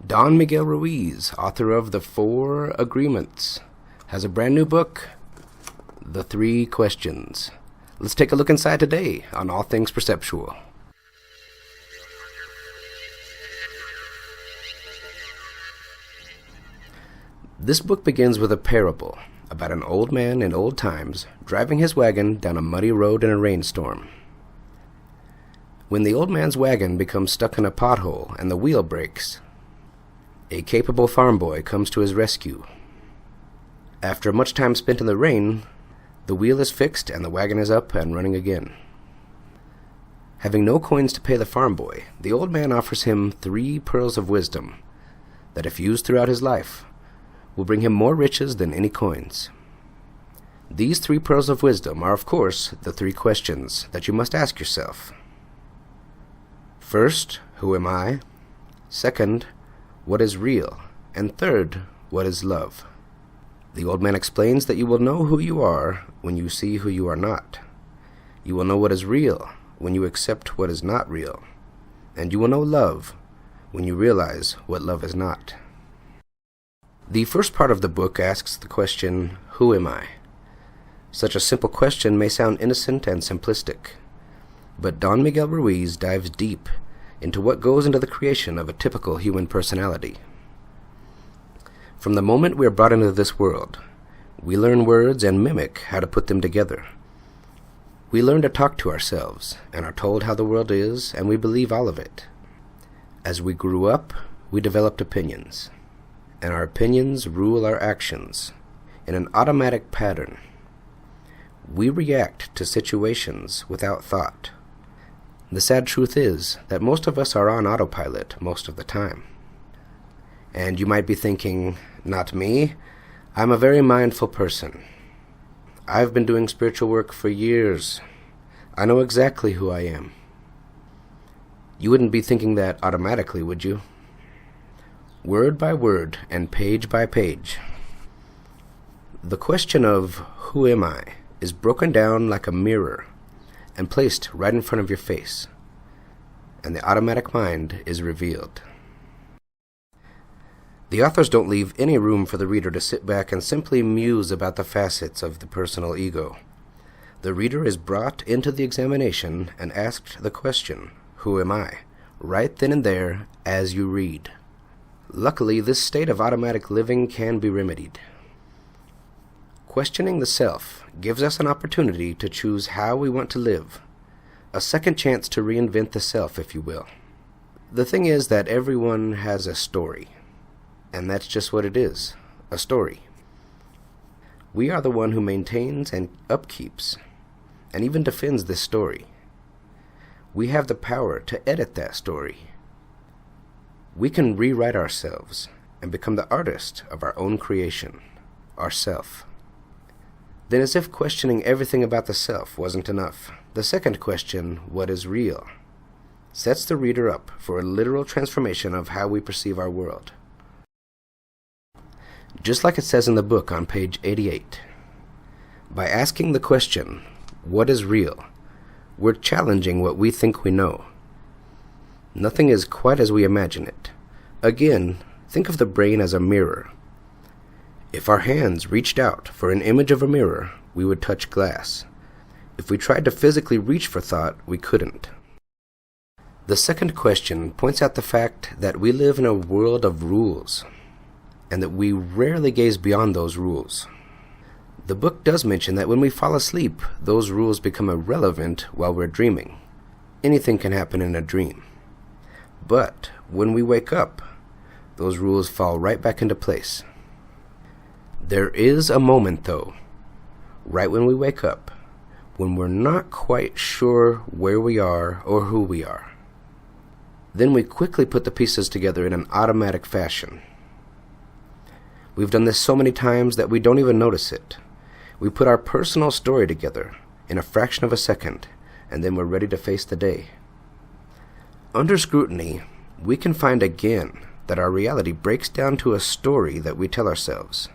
Don Miguel Ruiz, author of The Four Agreements, has a brand new book, The Three Questions. Let's take a look inside today on All Things Perceptual. This book begins with a parable about an old man in old times driving his wagon down a muddy road in a rainstorm. When the old man's wagon becomes stuck in a pothole and the wheel breaks, a capable farm boy comes to his rescue. After much time spent in the rain, the wheel is fixed and the wagon is up and running again. Having no coins to pay the farm boy, the old man offers him 3 pearls of wisdom that, if used throughout his life, will bring him more riches than any coins. These 3 pearls of wisdom are, of course, the 3 questions that you must ask yourself. First, who am I? Second, what is real? And third, what is love? The old man explains that you will know who you are when you see who you are not. You will know what is real when you accept what is not real. And you will know love when you realize what love is not. The first part of the book asks the question, who am I? Such a simple question may sound innocent and simplistic, but Don Miguel Ruiz dives deep into what goes into the creation of a typical human personality. From the moment we are brought into this world, we learn words and mimic how to put them together. We learn to talk to ourselves and are told how the world is, and we believe all of it. As we grew up, we developed opinions, and our opinions rule our actions in an automatic pattern. We react to situations without thought. The sad truth is that most of us are on autopilot most of the time. And you might be thinking, not me, I'm a very mindful person. I've been doing spiritual work for years. I know exactly who I am. You wouldn't be thinking that automatically, would you? Word by word and page by page, the question of who am I is broken down like a mirror and placed right in front of your face, and the automatic mind is revealed. The authors don't leave any room for the reader to sit back and simply muse about the facets of the personal ego. The reader is brought into the examination and asked the question, who am I, right then and there as you read. Luckily, this state of automatic living can be remedied. Questioning the self gives us an opportunity to choose how we want to live, a second chance to reinvent the self, if you will. The thing is that everyone has a story, and that's just what it is, a story. We are the one who maintains and upkeeps, and even defends this story. We have the power to edit that story. We can rewrite ourselves and become the artist of our own creation, ourself. Then, as if questioning everything about the self wasn't enough, the second question, what is real, sets the reader up for a literal transformation of how we perceive our world. Just like it says in the book on page 88, by asking the question, what is real, we're challenging what we think we know. Nothing is quite as we imagine it. Again, think of the brain as a mirror. If our hands reached out for an image of a mirror, we would touch glass. If we tried to physically reach for thought, we couldn't. The second question points out the fact that we live in a world of rules, and that we rarely gaze beyond those rules. The book does mention that when we fall asleep, those rules become irrelevant while we're dreaming. Anything can happen in a dream. But when we wake up, those rules fall right back into place. There is a moment, though, right when we wake up, when we're not quite sure where we are or who we are. Then we quickly put the pieces together in an automatic fashion. We've done this so many times that we don't even notice it. We put our personal story together in a fraction of a second, and then we're ready to face the day. Under scrutiny, we can find again that our reality breaks down to a story that we tell ourselves.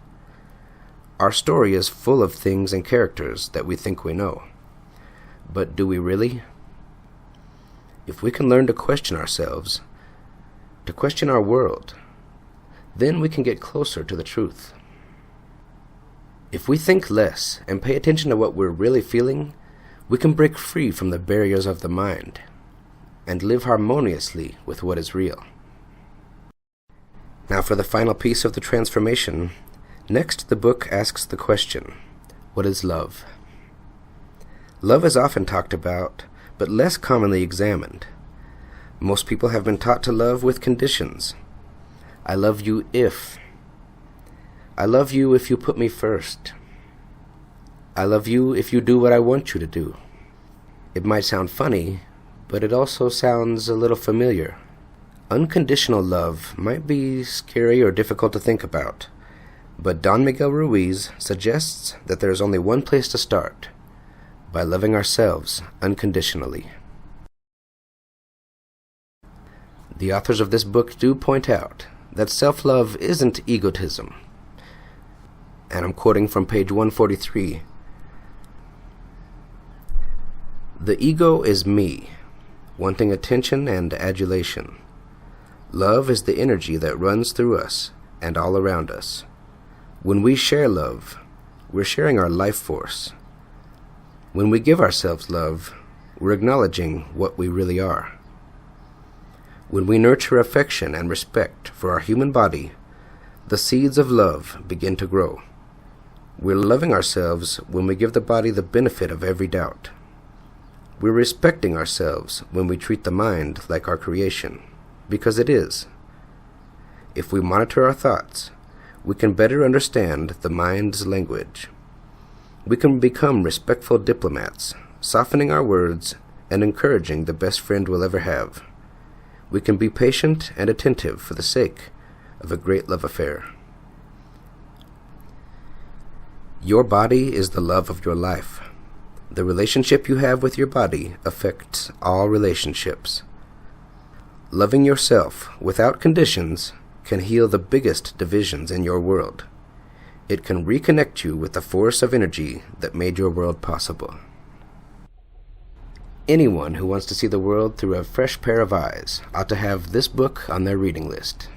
Our story is full of things and characters that we think we know. But do we really? If we can learn to question ourselves, to question our world, Then we can get closer to the truth. If we think less and pay attention to what we're really feeling, we can break free from the barriers of the mind and live harmoniously with what is real. Now for the final piece of the transformation. Next, the book asks the question, what is love? Love is often talked about, but less commonly examined. Most people have been taught to love with conditions. I love you if. I love you if you put me first. I love you if you do what I want you to do. It might sound funny, but it also sounds a little familiar. Unconditional love might be scary or difficult to think about, but Don Miguel Ruiz suggests that there is only one place to start, by loving ourselves unconditionally. The authors of this book do point out that self-love isn't egotism. And I'm quoting from page 143. The ego is me, wanting attention and adulation. Love is the energy that runs through us and all around us. When we share love, we're sharing our life force. When we give ourselves love, we're acknowledging what we really are. When we nurture affection and respect for our human body, the seeds of love begin to grow. We're loving ourselves when we give the body the benefit of every doubt. We're respecting ourselves when we treat the mind like our creation, because it is. If we monitor our thoughts, we can better understand the mind's language. We can become respectful diplomats, softening our words and encouraging the best friend we'll ever have. We can be patient and attentive for the sake of a great love affair. Your body is the love of your life. The relationship you have with your body affects all relationships. Loving yourself without conditions can heal the biggest divisions in your world. It can reconnect you with the force of energy that made your world possible. Anyone who wants to see the world through a fresh pair of eyes ought to have this book on their reading list.